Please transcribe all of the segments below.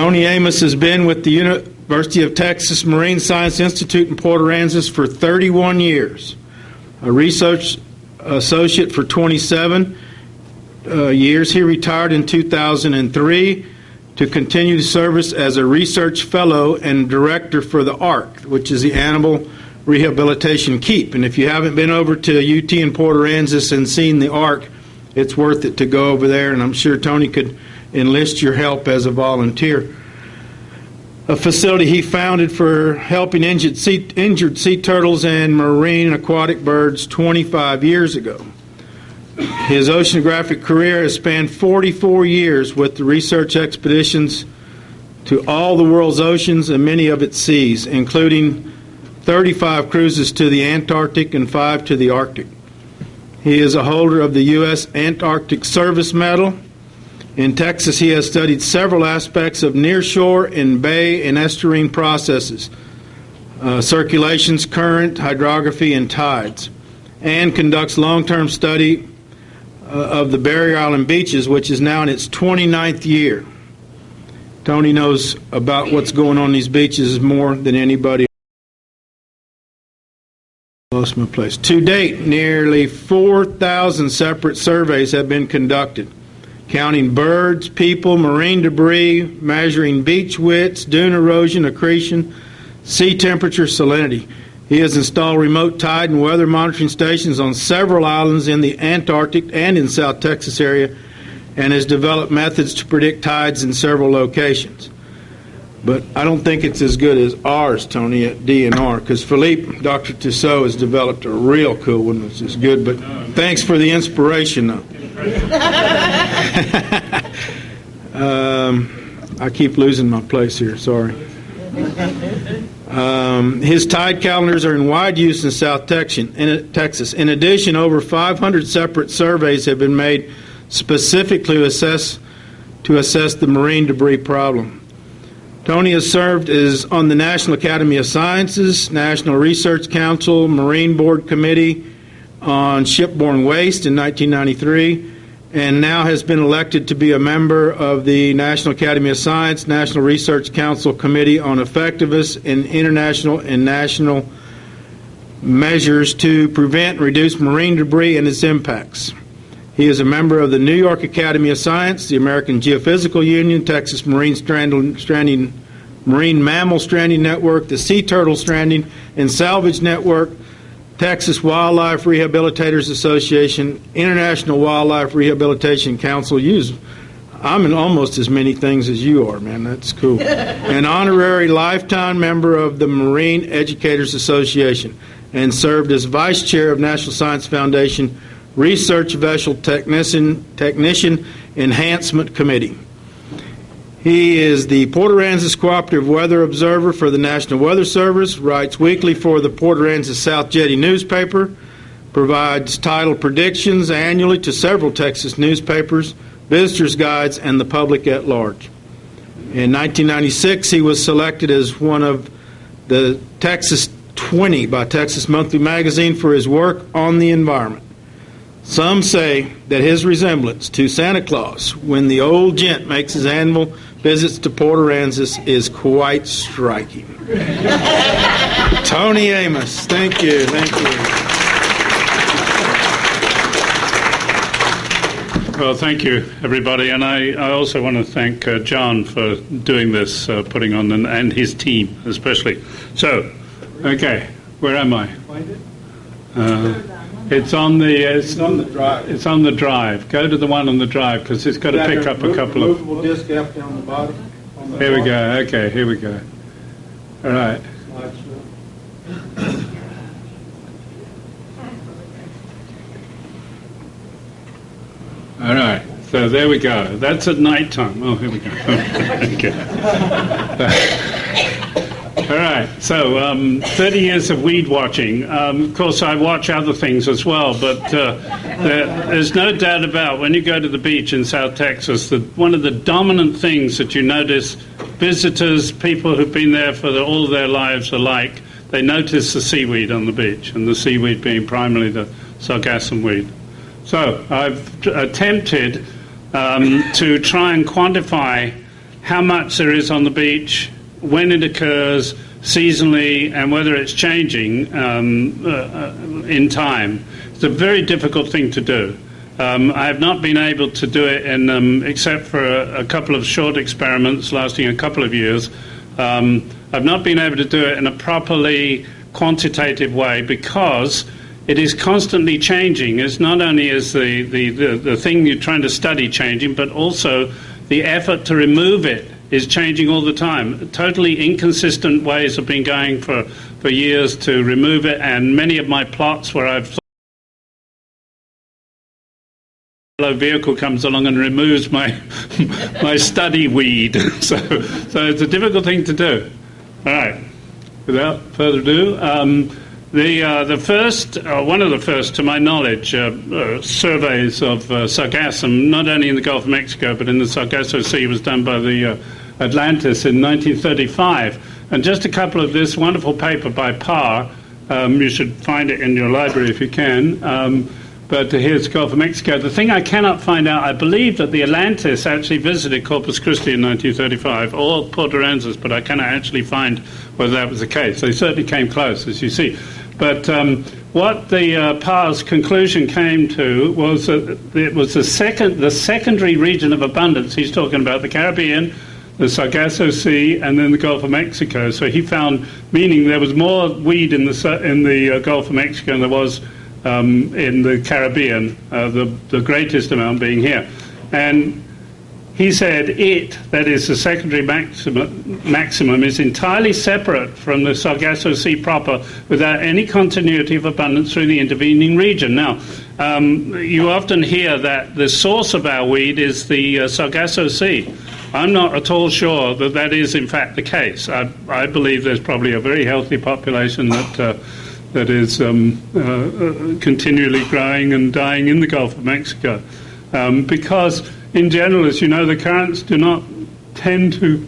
Tony Amos has been with the University of Texas Marine Science Institute in Port Aransas for 31 years, a research associate for 27 years. He retired in 2003 to continue service as a research fellow and director for the ARC, which is the Animal Rehabilitation Keep. And if you haven't been over to UT in Port Aransas and seen the ARC, it's worth it to go over there, and I'm sure Tony could enlist your help as a volunteer. A facility he founded for helping injured sea turtles and marine and aquatic birds 25 years ago. His oceanographic career has spanned 44 years with the research expeditions to all the world's oceans and many of its seas, including 35 cruises to the Antarctic and 5 to the Arctic. He is a holder of the U.S. Antarctic Service Medal. In Texas, he has studied several aspects of nearshore and bay and estuarine processes, circulations, current, hydrography, and tides, and conducts long-term study of the Barrier Island beaches, which is now in its 29th year. Tony knows about what's going on these beaches more than anybody. Lost my place. To date, nearly 4,000 separate surveys have been conducted, counting birds, people, marine debris, measuring beach widths, dune erosion, accretion, sea temperature, salinity. He has installed remote tide and weather monitoring stations on several islands in the Antarctic and in South Texas area, and has developed methods to predict tides in several locations. But I don't think it's as good as ours, Tony, at DNR, because Philippe, Dr. Tussaud, has developed a real cool one, which is good. But thanks for the inspiration, though. I keep losing my place here, sorry. His tide calendars are in wide use in South Texas. In addition, over 500 separate surveys have been made specifically to assess the marine debris problem. Tony has served as on the National Academy of Sciences, National Research Council, Marine Board Committee on Shipborne Waste in 1993, and now has been elected to be a member of the National Academy of Science, National Research Council Committee on Effectiveness in International and National Measures to Prevent and Reduce Marine Debris and its Impacts. He is a member of the New York Academy of Science, the American Geophysical Union, Texas Marine Mammal Stranding Network, the Sea Turtle Stranding and Salvage Network, Texas Wildlife Rehabilitators Association, International Wildlife Rehabilitation Council. I'm in almost as many things as you are, man. That's cool. An honorary lifetime member of the Marine Educators Association, and served as vice chair of National Science Foundation Research Vessel Technician Enhancement Committee. He is the Port Aransas Cooperative Weather Observer for the National Weather Service, writes weekly for the Port Aransas South Jetty newspaper, provides tidal predictions annually to several Texas newspapers, visitors' guides, and the public at large. In 1996, he was selected as one of the Texas 20 by Texas Monthly Magazine for his work on the environment. Some say that his resemblance to Santa Claus when the old gent makes his annual visits to Port Aransas is quite striking. Tony Amos, thank you. Well, thank you, everybody, and I also want to thank John for doing this, putting on, and his team especially. So, okay, where am I? It's on the drive. It's on the drive. Go to the one on the drive because it's got to pick up a couple of. Movable disc up down the bottom. Here we go. Okay, here we go. All right. All right. So there we go. That's at night time. Oh, here we go. Okay. All right, so 30 years of weed watching. Of course, I watch other things as well, but there's no doubt about when you go to the beach in South Texas that one of the dominant things that you notice, visitors, people who've been there for all of their lives alike, they notice the seaweed on the beach, and the seaweed being primarily the Sargassum weed. So I've attempted to try and quantify how much there is on the beach, when it occurs, seasonally, and whether it's changing in time. It's a very difficult thing to do. I have not been able to do it except for a couple of short experiments lasting a couple of years. I've not been able to do it in a properly quantitative way because it is constantly changing. It's not only is the thing you're trying to study changing, but also the effort to remove it is changing all the time. Totally inconsistent ways have been going for years to remove it, and many of my plots where I've vehicle comes along and removes my my study weed. So it's a difficult thing to do. All right. Without further ado, the first, one of the first, to my knowledge, surveys of Sargassum, not only in the Gulf of Mexico but in the Sargasso Sea, was done by the Atlantis in 1935. And just a couple of this wonderful paper by Parr. You should find it in your library if you can. But here's Gulf of Mexico. The thing I cannot find out, I believe that the Atlantis actually visited Corpus Christi in 1935, or Port Aransas, but I cannot actually find whether that was the case. They certainly came close, as you see. But what the Parr's conclusion came to was that it was the secondary region of abundance. He's talking about the Caribbean, the Sargasso Sea, and then the Gulf of Mexico. So he found, meaning there was more weed in the Gulf of Mexico than there was in the Caribbean, the greatest amount being here. And he said that is the secondary maximum, is entirely separate from the Sargasso Sea proper without any continuity of abundance through the intervening region. Now, you often hear that the source of our weed is the Sargasso Sea. I'm not at all sure that that is in fact the case. I believe there's probably a very healthy population that is continually growing and dying in the Gulf of Mexico. Because, in general, as you know, the currents do not tend to...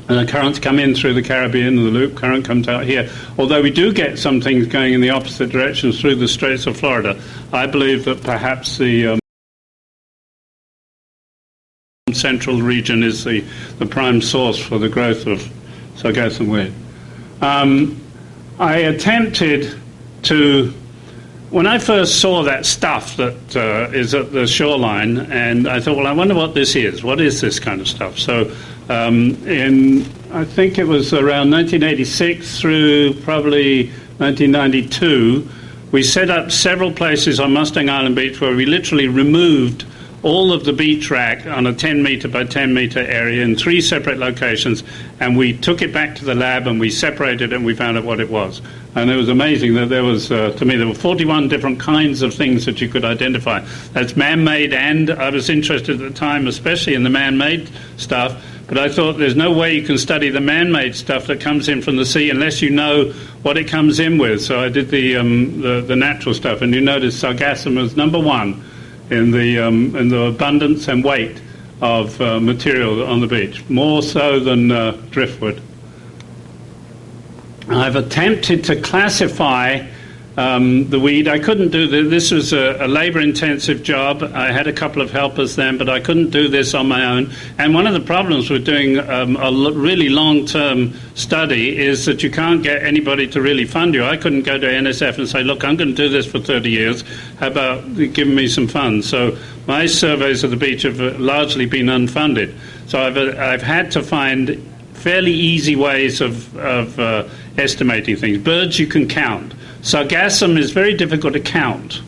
the currents come in through the Caribbean, and the loop current comes out here. Although we do get some things going in the opposite directions through the Straits of Florida, I believe that perhaps the central region is the prime source for the growth of Sargassum weed. I attempted to, when I first saw that stuff that is at the shoreline, and I thought, well, I wonder what this is. What is this kind of stuff? So I think it was around 1986 through probably 1992, we set up several places on Mustang Island Beach where we literally removed all of the beach rack on a 10 meter by 10 meter area in 3 separate locations, and we took it back to the lab and we separated it and we found out what it was. And it was amazing that there was, to me, there were 41 different kinds of things that you could identify. That's man-made, and I was interested at the time especially in the man-made stuff, but I thought there's no way you can study the man-made stuff that comes in from the sea unless you know what it comes in with. So I did the natural stuff, and you notice Sargassum was number 1 in the abundance and weight of material on the beach, more so than driftwood. I've attempted to classify the weed. I couldn't do this. This was a labor-intensive job. I had a couple of helpers then, but I couldn't do this on my own. And one of the problems with doing a really long-term study is that you can't get anybody to really fund you. I couldn't go to NSF and say, look, I'm going to do this for 30 years. How about giving me some funds? So my surveys of the beach have largely been unfunded. So I've had to find fairly easy ways of estimating things. Birds you can count. Sargassum is very difficult to count.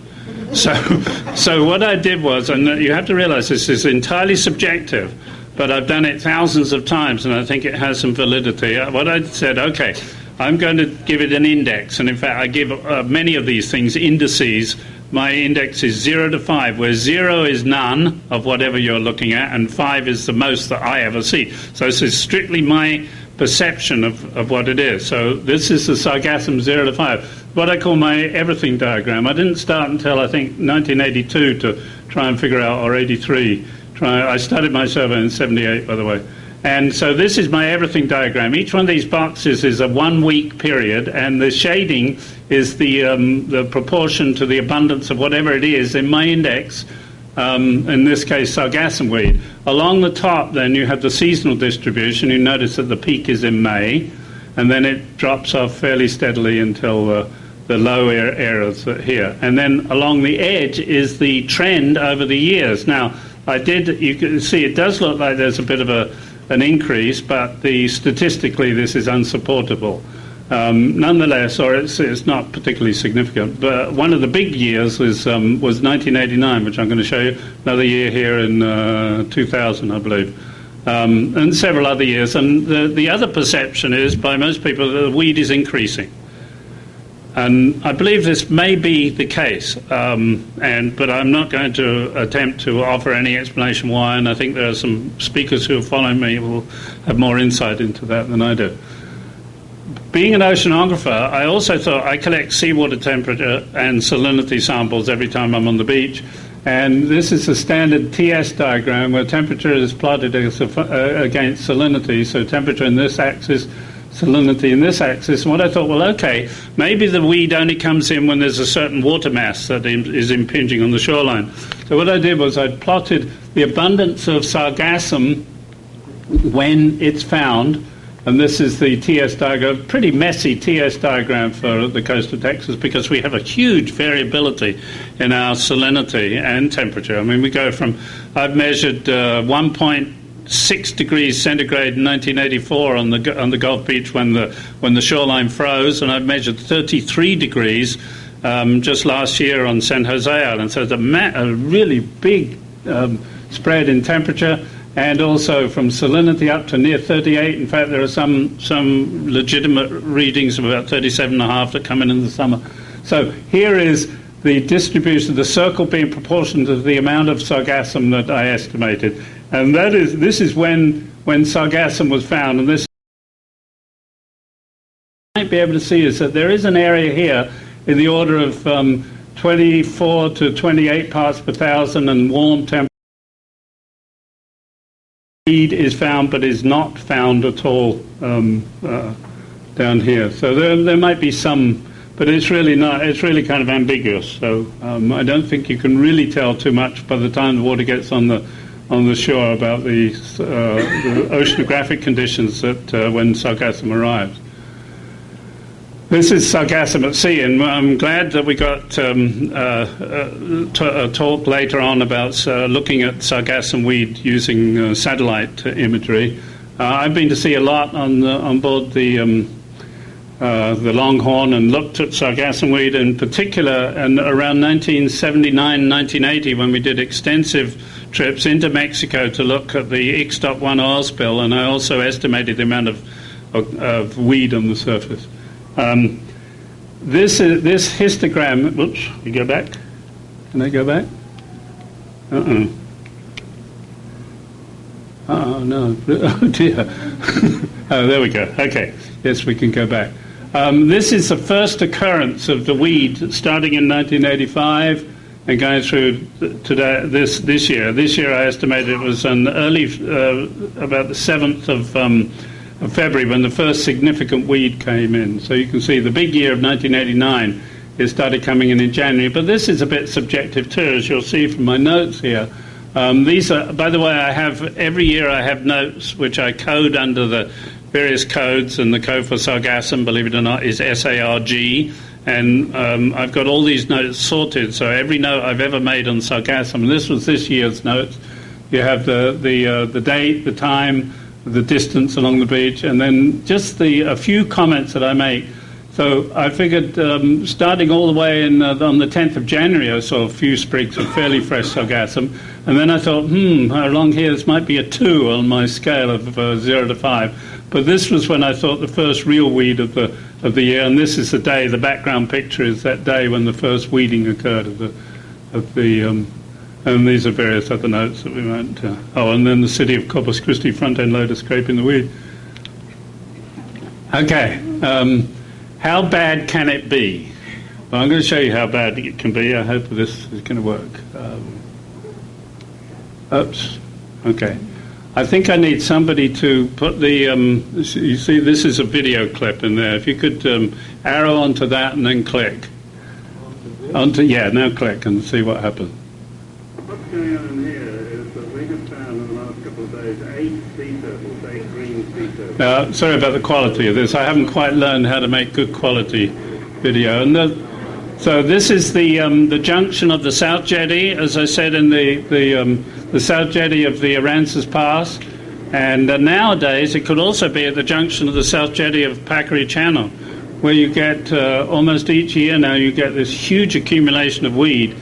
So what I did was, and you have to realize this is entirely subjective, but I've done it thousands of times and I think it has some validity. What I said, okay, I'm going to give it an index, and in fact I give many of these things indices. My index is 0 to 5, where 0 is none of whatever you're looking at, and 5 is the most that I ever see. So this is strictly my perception of what it is. So this is the Sargassum 0 to 5. What I call my everything diagram. I didn't start until I think 1982 to try and figure out, or 83. I started my survey in 78, by the way. And so this is my everything diagram. Each one of these boxes is a 1 week period, and the shading is the proportion to the abundance of whatever it is in my index in this case Sargassum weed. Along the top then you have the seasonal distribution. You notice that the peak is in May, and then it drops off fairly steadily until the low areas here. And then along the edge is the trend over the years. Now, you can see it does look like there's a bit of an increase, but statistically this is unsupportable. Nonetheless, or it's not particularly significant. But one of the big years was 1989, which I'm going to show you. Another year here in 2000, I believe. And several other years. And the other perception is, by most people, that the weed is increasing. And I believe this may be the case, but I'm not going to attempt to offer any explanation why, and I think there are some speakers who are following me who will have more insight into that than I do. Being an oceanographer, I also thought I collect seawater temperature and salinity samples every time I'm on the beach, and this is a standard TS diagram where temperature is plotted against salinity, so temperature in this axis, salinity in this axis. And what I thought, well, okay, maybe the weed only comes in when there's a certain water mass that is impinging on the shoreline. So what I did was I plotted the abundance of sargassum when it's found, and this is the TS diagram, pretty messy TS diagram for the coast of Texas because we have a huge variability in our salinity and temperature. I mean, we go from, I've measured 1.6 degrees centigrade in 1984 on the Gulf Beach when the shoreline froze, and I've measured 33 degrees just last year on San Jose Island. So it's a really big spread in temperature, and also from salinity up to near 38. In fact, there are some legitimate readings of about 37.5 that come in the summer. So here is the distribution, the circle being proportional to the amount of sargassum that I estimated. And this is when sargassum was found. And this you might be able to see is that there is an area here in the order of 24 to 28 parts per thousand and warm temperature. Weed is found, but is not found at all down here. So there might be some, but it's really not. It's really kind of ambiguous. So I don't think you can really tell too much by the time the water gets on the shore about the oceanographic conditions that when sargassum arrives. This is sargassum at sea, and I'm glad that we got a talk later on about looking at sargassum weed using satellite imagery. I've been to sea a lot on board the Longhorn and looked at sargassum weed in particular, and around 1979, 1980, when we did extensive trips into Mexico to look at the Ix.1 oil spill, and I also estimated the amount of weed on the surface. This histogram. Whoops! You go back. Can I go back? Oh no! Oh dear! Oh, there we go. Okay. Yes, we can go back. This is the first occurrence of the weed starting in 1985 and going through to this year. This year, I estimated it was an early, about the 7th of February when the first significant weed came in. So you can see the big year of 1989, it started coming in January. But this is a bit subjective too, as you'll see from my notes here. These are, by the way, every year I have notes which I code under the various codes, and the code for sargassum, believe it or not, is SARG. And I've got all these notes sorted, so every note I've ever made on sargassum, and this was this year's notes, you have the date, the time, the distance along the beach, and then just a few comments that I make. So I figured starting all the way on the 10th of January, I saw a few sprigs of fairly fresh sargassum, and then I thought, along here this might be a 2 on my scale of 0 to 5. But this was when I thought the first real weed of the year, and this is the day, the background picture is that day when the first weeding occurred of the and these are various other notes that we won't... and then the city of Corpus Christi front-end loader scraping the weed. Okay, how bad can it be? Well, I'm going to show you how bad it can be. I hope this is going to work. Oops, okay. I think I need somebody to put the... you see, this is a video clip in there. If you could arrow onto that and then click. Now click and see what happens. What's going on here is that we have found in the last couple of days 8 sea turtles, 8 green sea turtles. Sorry about the quality of this. I haven't quite learned how to make good quality video. And so this is the junction of the South Jetty, as I said, in the South Jetty of the Aransas Pass. And nowadays it could also be at the junction of the South Jetty of Packery Channel, where you get almost each year now you get this huge accumulation of weed.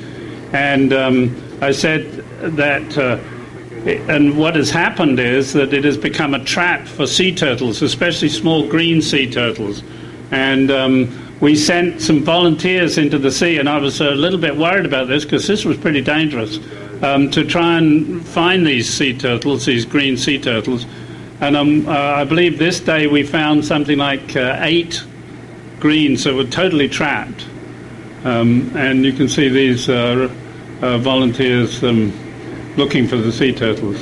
And I said that, and what has happened is that it has become a trap for sea turtles, especially small green sea turtles. And we sent some volunteers into the sea, and I was a little bit worried about this because this was pretty dangerous, to try and find these sea turtles, these green sea turtles. And I believe this day we found something like 8 greens that were totally trapped. And you can see these volunteers looking for the sea turtles.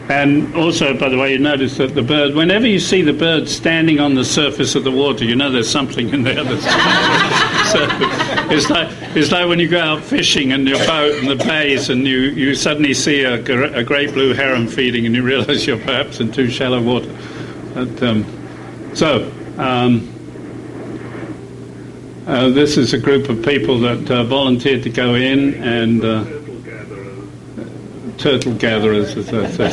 And also, by the way, you notice that the bird, whenever you see the bird standing on the surface of the water, you know there's something in there. So it's like when you go out fishing in your boat in the bays and you suddenly see a great blue heron feeding and you realize you're perhaps in too shallow water. But, this is a group of people that volunteered to go in and turtle gatherers, as I say.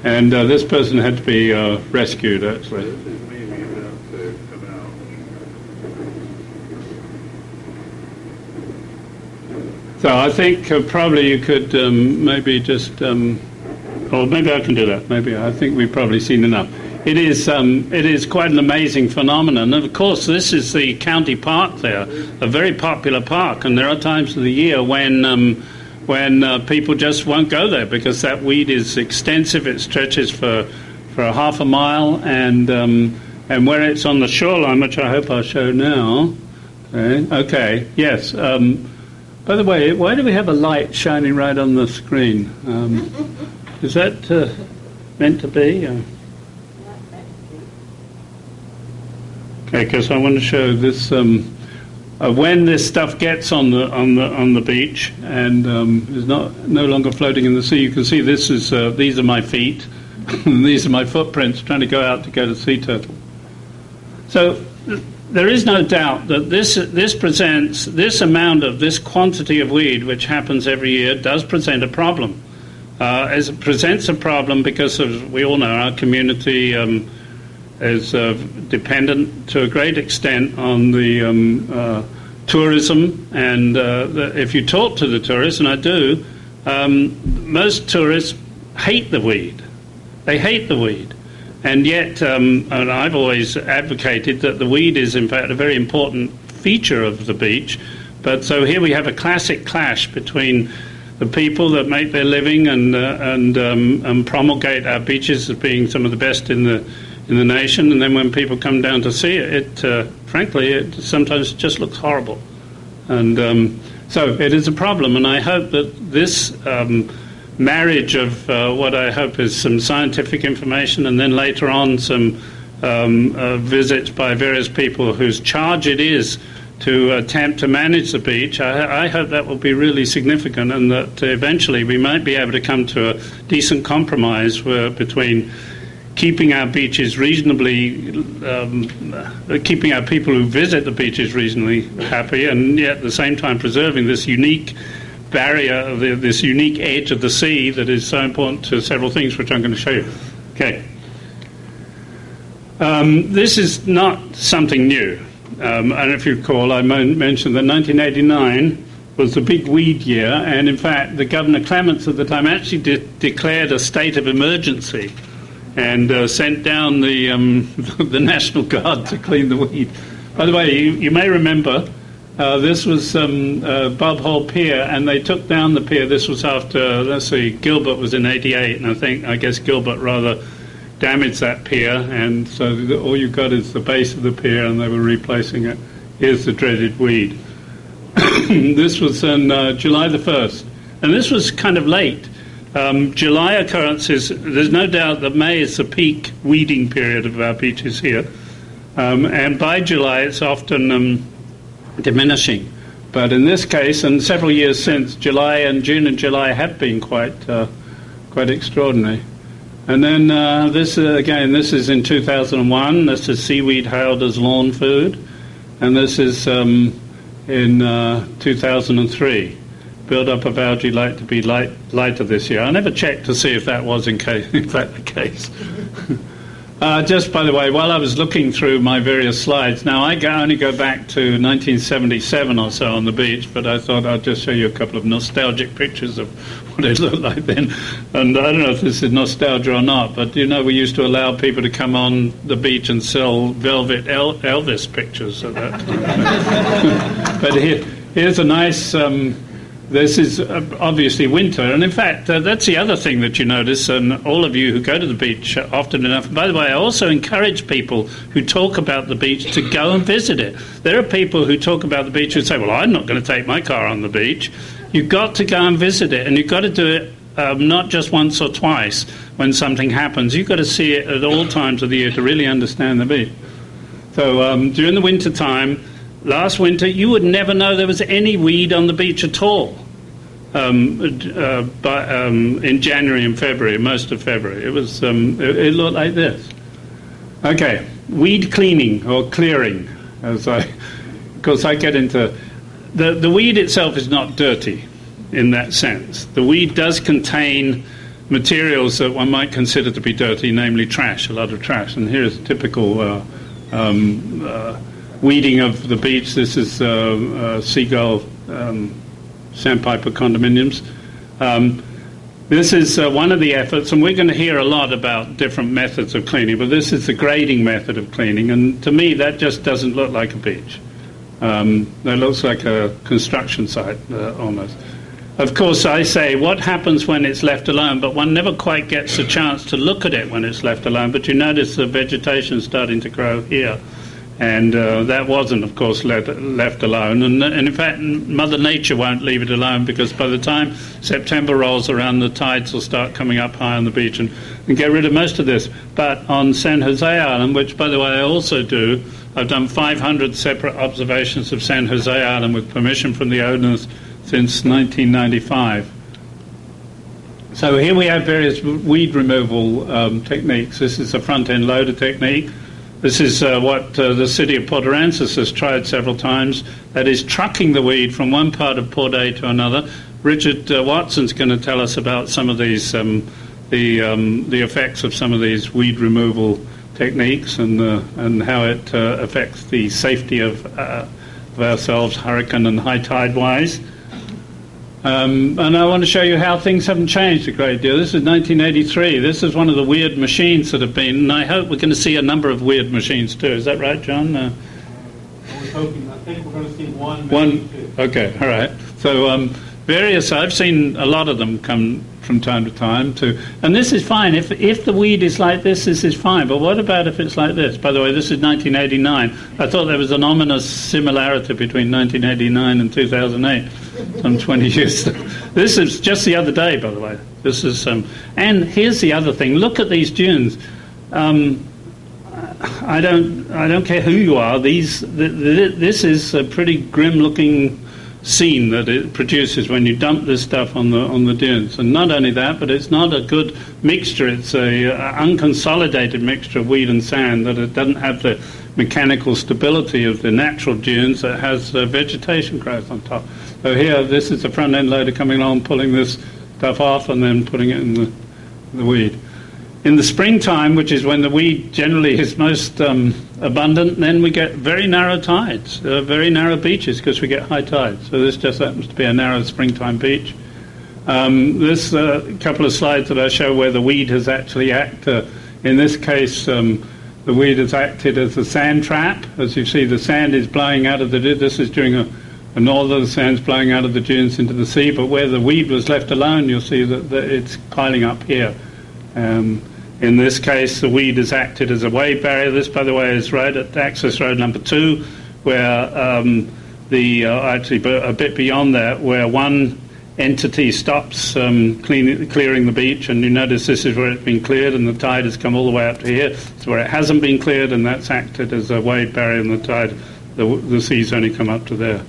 And this person had to be rescued, actually. So I think probably you could maybe just... or maybe I can do that. Maybe I think we've probably seen enough. It is quite an amazing phenomenon. And of course, this is the county park there, a very popular park. And there are times of the year when people just won't go there because that weed is extensive. It stretches for a half a mile, and where it's on the shoreline, which I hope I'll show now. Okay. Yes. By the way, why do we have a light shining right on the screen? Is that meant to be? Okay, because I want to show this. When this stuff gets on the beach and is no longer floating in the sea, you can see this is these are my feet, and these are my footprints trying to go out to get a sea turtle. So there is no doubt that this amount of this quantity of weed, which happens every year, does present a problem. It presents a problem because, as we all know, our community is dependent to a great extent on the tourism. And if you talk to the tourists, and I do, most tourists hate the weed. They hate the weed. And yet, and I've always advocated that the weed is, in fact, a very important feature of the beach. But so here we have a classic clash between the people that make their living and promulgate our beaches as being some of the best in the nation, and then when people come down to see it, frankly, it sometimes just looks horrible. And so it is a problem, and I hope that this marriage of what I hope is some scientific information and then later on some visits by various people whose charge it is to attempt to manage the beach, I hope that will be really significant, and that eventually we might be able to come to a decent compromise between keeping our beaches reasonably, keeping our people who visit the beaches reasonably happy, and yet at the same time preserving this unique barrier, this unique edge of the sea that is so important to several things, which I'm going to show you. Okay. This is not something new. And if you recall, I mentioned that 1989 was the big weed year, and in fact, the Governor Clements at the time actually declared a state of emergency and sent down the National Guard to clean the weed. By the way, you may remember this was Bob Hall Pier, and they took down the pier. This was after, let's see, Gilbert was in '88, and I guess Gilbert rather damaged that pier, and so all you've got is the base of the pier, and they were replacing it. Here's the dreaded weed. This was on July the 1st, and this was kind of late. July occurrences, there's no doubt that May is the peak weeding period of our beaches here. And by July, it's often diminishing. But in this case, and several years since, June and July have been quite extraordinary. And then this is in 2001. This is seaweed hailed as lawn food. And this is in 2003. Build-up of algae like to be lighter this year. I never checked to see if that was in fact the case. Just by the way, while I was looking through my various slides, now I only go back to 1977 or so on the beach, but I thought I'd just show you a couple of nostalgic pictures of what it looked like then. And I don't know if this is nostalgia or not, but we used to allow people to come on the beach and sell velvet Elvis pictures of that. But here's a nice... this is obviously winter, and in fact, that's the other thing that you notice, and all of you who go to the beach often enough. And by the way, I also encourage people who talk about the beach to go and visit it. There are people who talk about the beach who say, well, I'm not going to take my car on the beach. You've got to go and visit it, and you've got to do it not just once or twice when something happens. You've got to see it at all times of the year to really understand the beach. So during the winter time, last winter, you would never know there was any weed on the beach at all. In January and February, most of February, it was. It looked like this. Okay, weed cleaning or clearing, because I get into the weed itself is not dirty in that sense. The weed does contain materials that one might consider to be dirty, namely trash, a lot of trash. And here's typical. Weeding of the beach. This is seagull sandpiper condominiums. This is one of the efforts, and we're going to hear a lot about different methods of cleaning, but this is the grading method of cleaning, and to me that just doesn't look like a beach. That looks like a construction site almost. Of course, I say, what happens when it's left alone? But one never quite gets a chance to look at it when it's left alone, but you notice the vegetation starting to grow here. And that wasn't, of course, left alone. And in fact, Mother Nature won't leave it alone, because by the time September rolls around, the tides will start coming up high on the beach and get rid of most of this. But on San Jose Island, which, by the way, I also do, I've done 500 separate observations of San Jose Island with permission from the owners since 1995. So here we have various weed removal techniques. This is a front-end loader technique. This is what the city of Port Aransas has tried several times. That is trucking the weed from one part of Port A to another. Richard Watson's going to tell us about some of these, the effects of some of these weed removal techniques and how it affects the safety of ourselves, hurricane and high tide wise. And I want to show you how things haven't changed a great deal. This is 1983. This is one of the weird machines that have been, and I hope we're going to see a number of weird machines too. Is that right, John? I think we're going to see one. Two. Okay, all right. So various, I've seen a lot of them come from time to time too. And this is fine. If the weed is like this is fine. But what about if it's like this? By the way, this is 1989. I thought there was an ominous similarity between 1989 and 2008. Some 20 years. This is just the other day, by the way. This is and here's the other thing. Look at these dunes. I don't care who you are. This is a pretty grim-looking scene that it produces when you dump this stuff on the dunes. And not only that, but it's not a good mixture. It's a unconsolidated mixture of weed and sand, that it doesn't have the mechanical stability of the natural dunes. That has vegetation growth on top. So here, this is the front end loader coming along, pulling this stuff off and then putting it in the weed. In the springtime, which is when the weed generally is most abundant, then we get very narrow tides, very narrow beaches, because we get high tides. So this just happens to be a narrow springtime beach. This couple of slides that I show where the weed has actually acted. In this case, the weed has acted as a sand trap. As you see, the sand is blowing out of this is during a northern sand's blowing out of the dunes into the sea, but where the weed was left alone, you'll see that it's piling up here. In this case, the weed has acted as a wave barrier. This, by the way, is right at access road number 2, where actually a bit beyond that, where one entity stops clearing the beach, and you notice this is where it's been cleared, and the tide has come all the way up to here. It's where it hasn't been cleared, and that's acted as a wave barrier, and the tide, the sea's only come up to there.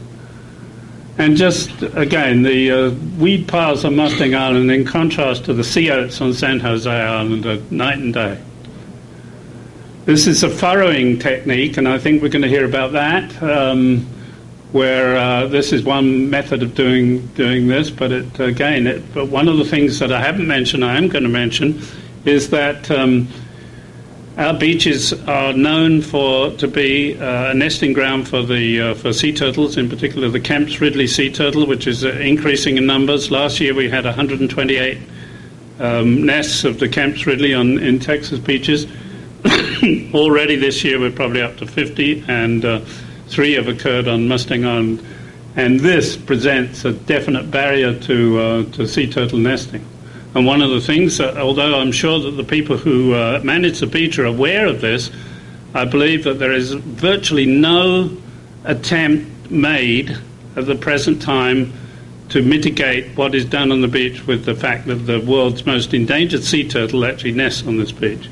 And just, again, the weed piles on Mustang Island, in contrast to the sea oats on San Jose Island, are night and day. This is a furrowing technique, and I think we're going to hear about that, where this is one method of doing this. But but one of the things that I haven't mentioned, I am going to mention, is that our beaches are known to be a nesting ground for sea turtles, in particular the Kemp's Ridley sea turtle, which is increasing in numbers. Last year we had 128 nests of the Kemp's Ridley in Texas beaches. Already this year we're probably up to 50, and 3 have occurred on Mustang Island. And this presents a definite barrier to sea turtle nesting. And one of the things, although I'm sure that the people who manage the beach are aware of this, I believe that there is virtually no attempt made at the present time to mitigate what is done on the beach with the fact that the world's most endangered sea turtle actually nests on this beach.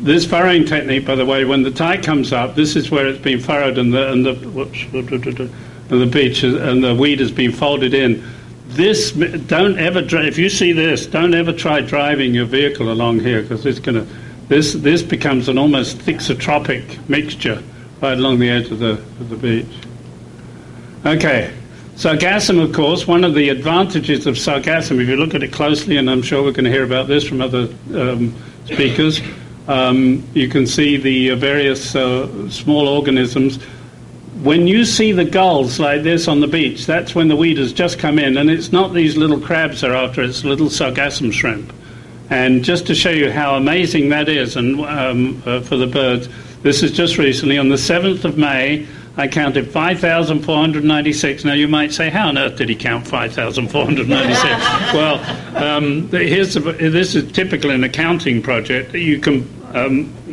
This furrowing technique, by the way, when the tide comes up, this is where it's been furrowed, and the beach and the weed has been folded in. This, don't ever, if you see this, don't ever try driving your vehicle along here, because this becomes an almost thixotropic mixture right along the edge of the beach. Okay, Sargassum, of course, one of the advantages of Sargassum, if you look at it closely, and I'm sure we're going to hear about this from other speakers, you can see the various small organisms. When you see the gulls like this on the beach, that's when the weed has just come in, and it's not these little crabs they're after, it's little Sargassum shrimp. And just to show you how amazing that is, and for the birds, this is just recently, on the 7th of May, I counted 5,496. Now you might say, how on earth did he count 5,496? Well, this is typical in a counting project. You can,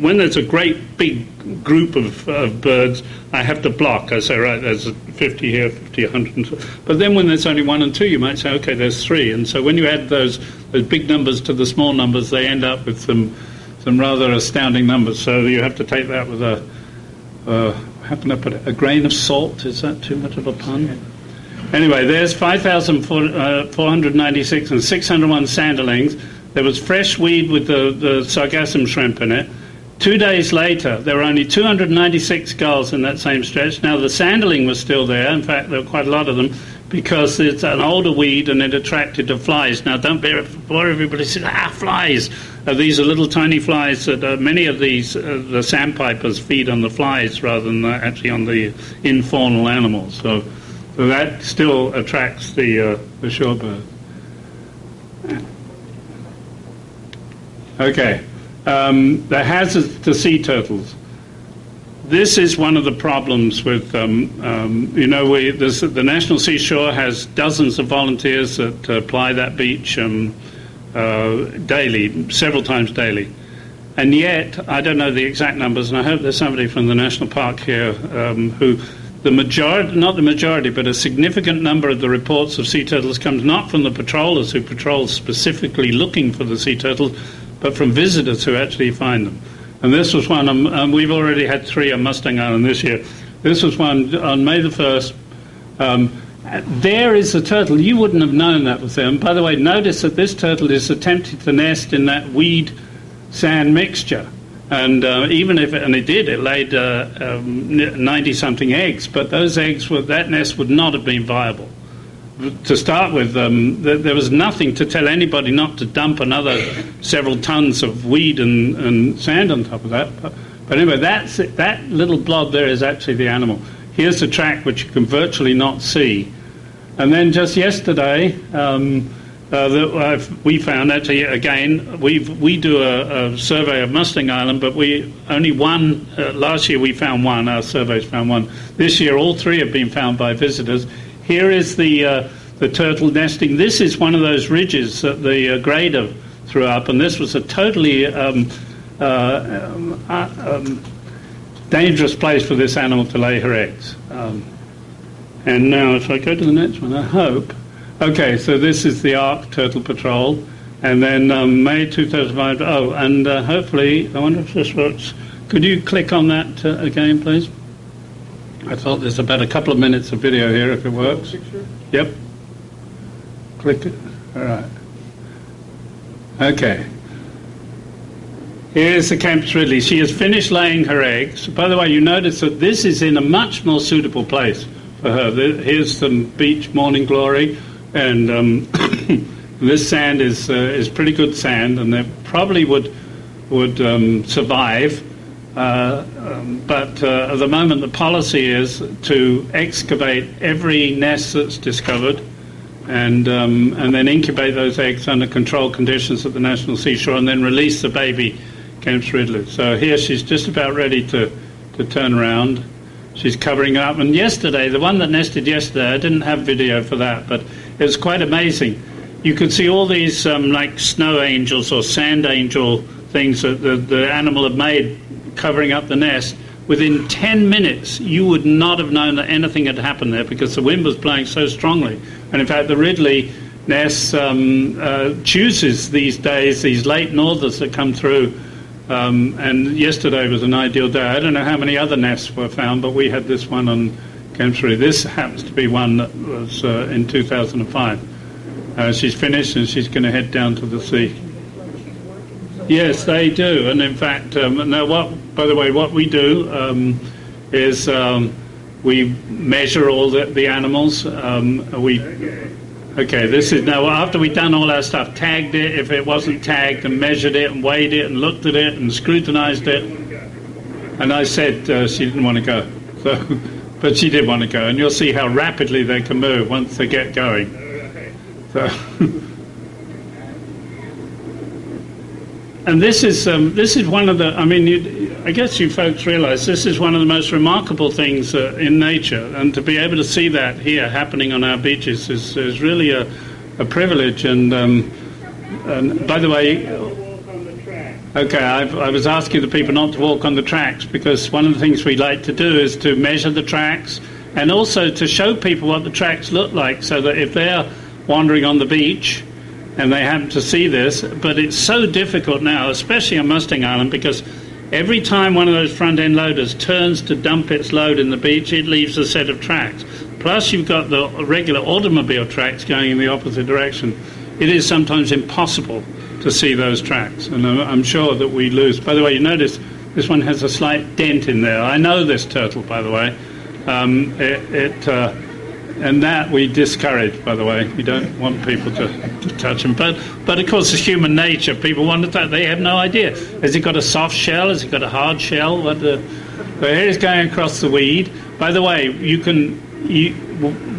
when there's a great big group of birds, I have to block. I say, right, there's 50 here, 50, 100. But then when there's only 1 and 2, you might say, okay, there's 3. And so when you add those big numbers to the small numbers, they end up with some rather astounding numbers. So you have to take that with how can I put it? A grain of salt? Is that too much of a pun? Anyway, there's 5,496 and 601 sanderlings. There was fresh weed with the Sargassum shrimp in it. 2 days later, there were only 296 gulls in that same stretch. Now, the sanderling was still there. In fact, there were quite a lot of them, because it's an older weed and it attracted the flies. Now, don't bore everybody says, flies. These are little tiny flies that many of these, the sandpipers feed on the flies rather than actually on the infaunal animals. So that still attracts the shorebird. Okay. The hazards to sea turtles. This is one of the problems with, the National Seashore has dozens of volunteers that ply that beach daily, several times daily. And yet, I don't know the exact numbers, and I hope there's somebody from the National Park here who, not the majority, but a significant number of the reports of sea turtles comes not from the patrollers who patrol specifically looking for the sea turtles, but from visitors who actually find them. And this was one, we've already had 3 on Mustang Island this year. This was one on May the 1st. There is the turtle. You wouldn't have known that was there. And by the way, notice that this turtle is attempting to nest in that weed-sand mixture. And even if it laid 90-something eggs, but those eggs, that nest would not have been viable. To start with, there was nothing to tell anybody not to dump another several tons of weed and sand on top of that. But anyway, that little blob there is actually the animal. Here's the track, which you can virtually not see. And then just yesterday, we found, actually, again, we do a survey of Mustang Island, but last year we found 1, our surveys found 1. This year all 3 have been found by visitors. Here is the turtle nesting. This is one of those ridges that the grader threw up, and this was a totally dangerous place for this animal to lay her eggs. And now if I go to the next one, I hope. Okay, so this is the ARC Turtle Patrol. And then May 2005, hopefully, I wonder if this works. Could you click on that again, please? I thought there's about a couple of minutes of video here, if it works. Yep. Click it. All right. Okay. Here's the Campus Ridley. She has finished laying her eggs. By the way, you notice that this is in a much more suitable place for her. Here's some beach morning glory, and this sand is pretty good sand, and they probably would survive. But at the moment, the policy is to excavate every nest that's discovered, and then incubate those eggs under controlled conditions at the National Seashore, and then release the baby Campus Ridley. So here she's just about ready to turn around. She's covering it up. And yesterday, the one that nested yesterday, I didn't have video for that, but it was quite amazing. You could see all these like snow angels or sand angel things that the animal had made covering up the nest. Within 10 minutes, you would not have known that anything had happened there because the wind was blowing so strongly. And in fact, the Ridley nest chooses these days, these late northers that come through. And yesterday was an ideal day. I don't know how many other nests were found, but we had this one on Campus Ridley. This happens to be one that was in 2005. She's finished and she's going to head down to the sea. Yes, they do. And in fact, by the way, what we do is we measure all the animals. This is now after we've done all our stuff, tagged it if it wasn't tagged, and measured it and weighed it and looked at it and scrutinized it. And I said she didn't want to go, but she did want to go, and you'll see how rapidly they can move once they get going. So, and this is one of the. I mean, I guess you folks realise this is one of the most remarkable things in nature, and to be able to see that here happening on our beaches is really a privilege. And by the way, okay, I was asking the people not to walk on the tracks because one of the things we like to do is to measure the tracks and also to show people what the tracks look like, so that if they're wandering on the beach and they happen to see this, but it's so difficult now, especially on Mustang Island, because every time one of those front-end loaders turns to dump its load in the beach, it leaves a set of tracks. Plus, you've got the regular automobile tracks going in the opposite direction. It is sometimes impossible to see those tracks, and I'm sure that we lose. By the way, you notice this one has a slight dent in there. I know this turtle, by the way. And that we discourage, by the way. We don't want people to touch them. But of course, it's human nature. People want to touch. They have no idea. Has it got a soft shell? Has it got a hard shell? So here it's going across the weed. By the way,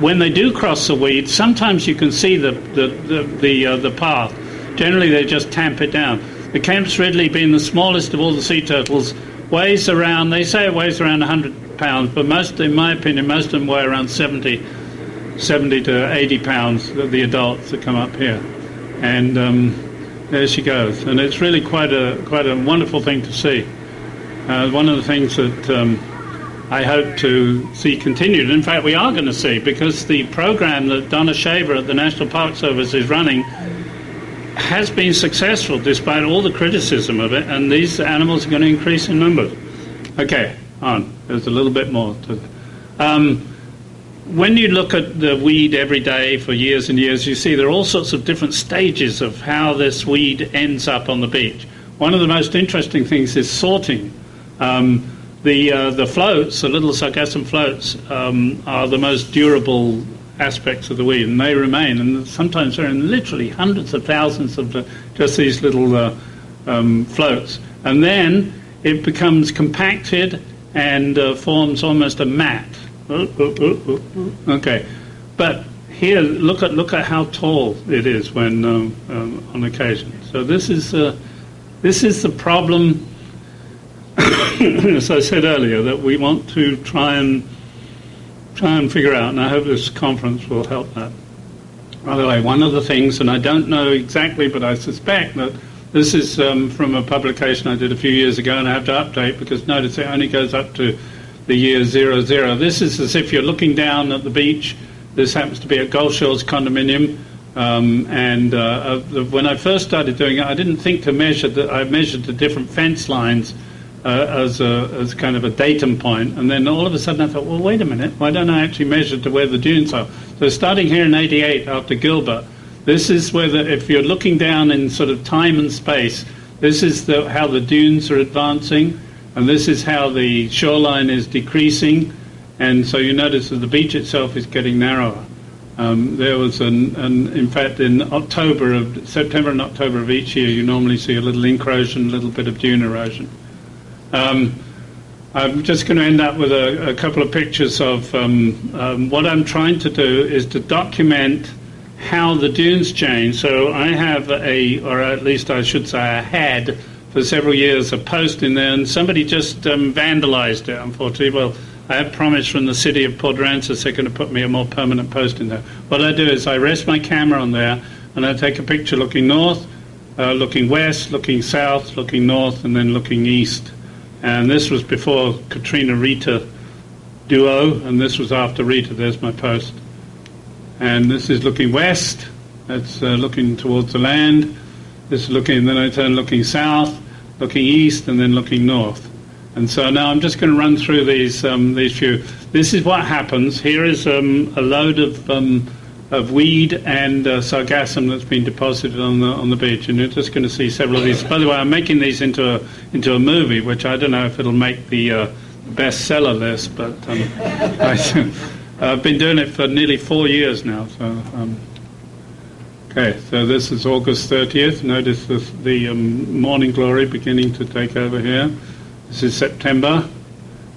when they do cross the weed, sometimes you can see the path. Generally, they just tamp it down. The Campus Ridley, being the smallest of all the sea turtles, weighs around. They say it weighs around 100 pounds, but in my opinion, most of them weigh around 70 to 80 pounds, the adults that come up here. And there she goes. And it's really quite a wonderful thing to see. One of the things that I hope to see continued, in fact we are going to see, because the program that Donna Shaver at the National Park Service is running has been successful despite all the criticism of it, and these animals are going to increase in numbers. Okay, on. There's a little bit more to when you look at the weed every day for years and years, you see there are all sorts of different stages of how this weed ends up on the beach. One of the most interesting things is sorting. The floats, the little Sargassum floats, are the most durable aspects of the weed, and they remain. And sometimes there are literally hundreds of thousands of just these little floats. And then it becomes compacted and forms almost a mat. Okay, but here, look at how tall it is when on occasion. So this is the problem, as I said earlier, that we want to try and figure out, and I hope this conference will help that. By the way, one of the things, and I don't know exactly, but I suspect that this is from a publication I did a few years ago, and I have to update because notice it only goes up to the year 00. This is as if you're looking down at the beach. This happens to be a Gulf Shores condominium. When I first started doing it, I didn't think to measure that. I measured the different fence lines as kind of a datum point, and then all of a sudden I thought, well, wait a minute, why don't I actually measure to where the dunes are? So starting here in '88 after Gilbert, this is where if you're looking down in sort of time and space, this is how the dunes are advancing, and this is how the shoreline is decreasing, and so you notice that the beach itself is getting narrower. There was in fact, in September and October of each year, you normally see a little encroachment, a little bit of dune erosion. I'm just going to end up with a couple of pictures of what I'm trying to do is to document how the dunes change. So I have or at least I should say I had for several years, a post in there, and somebody just vandalized it, unfortunately. Well, I have promised from the city of Port Aransas they're going to put me a more permanent post in there. What I do is I rest my camera on there, and I take a picture looking north, looking west, looking south, looking north, and then looking east. And this was before Katrina-Rita duo, and this was after Rita. There's my post. And this is looking west. That's looking towards the land. This is looking, then I turn looking south, looking east, and then looking north. And so now I'm just going to run through these few. This is what happens. Here is a load of weed and sargassum that's been deposited on the beach, and you're just going to see several of these. By the way, I'm making these into a movie, which I don't know if it'll make the bestseller list, but I've been doing it for nearly 4 years now. So okay, so this is August 30th. Notice the morning glory beginning to take over here. This is September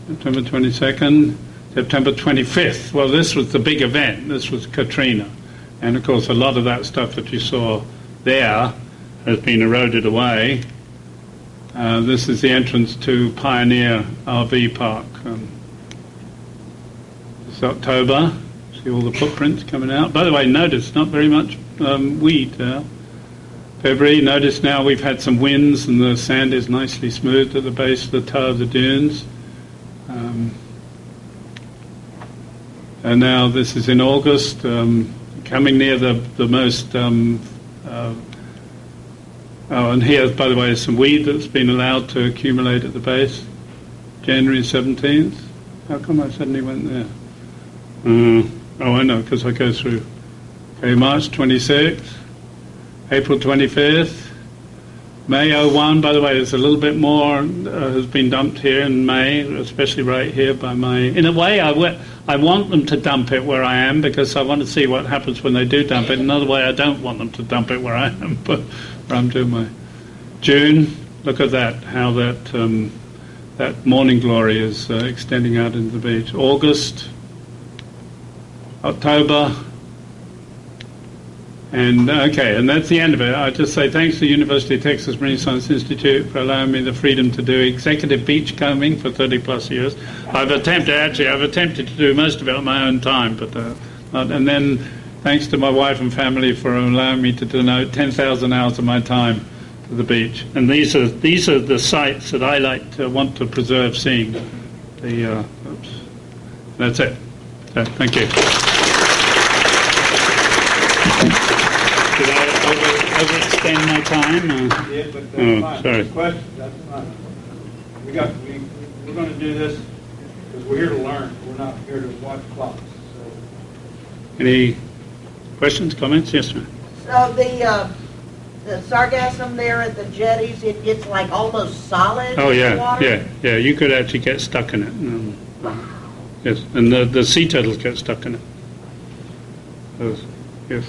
22nd, September 25th. Well, this was the big event. This was Katrina. And, of course, a lot of that stuff that you saw there has been eroded away. This is the entrance to Pioneer RV Park. It's October. See all the footprints coming out. By the way, notice not very much weed there. February, notice now we've had some winds and the sand is nicely smooth at the base of the toe of the dunes. And now this is in August, coming near the most... and here, by the way, is some weed that's been allowed to accumulate at the base. January 17th. How come I suddenly went there? Oh, I know, because I go through. Okay, March 26th. April 25th, May 01, by the way, there's a little bit more has been dumped here in May, especially right here by my... In a way, I want them to dump it where I am because I want to see what happens when they do dump it. Another way, I don't want them to dump it where I am, but where I'm doing my... June, look at that, how that morning glory is extending out into the beach. August, October... And and that's the end of it. I just say thanks to the University of Texas Marine Science Institute for allowing me the freedom to do executive beachcombing for 30 plus years. I've attempted to do most of it on my own time, but and then thanks to my wife and family for allowing me to devote 10,000 hours of my time to the beach. And these are the sites that I want to preserve seeing. That's it. So, thank you. Did I overextend my time? Yeah, but that's fine. Sorry. Questions, that's fine. We're going to do this because we're here to learn. We're not here to watch clocks. So. Any questions, comments? Yes, ma'am. So the sargassum there at the jetties, it gets like almost solid Oh, yeah, in the water? yeah. You could actually get stuck in it. Yes, and the sea turtles get stuck in it. Yes.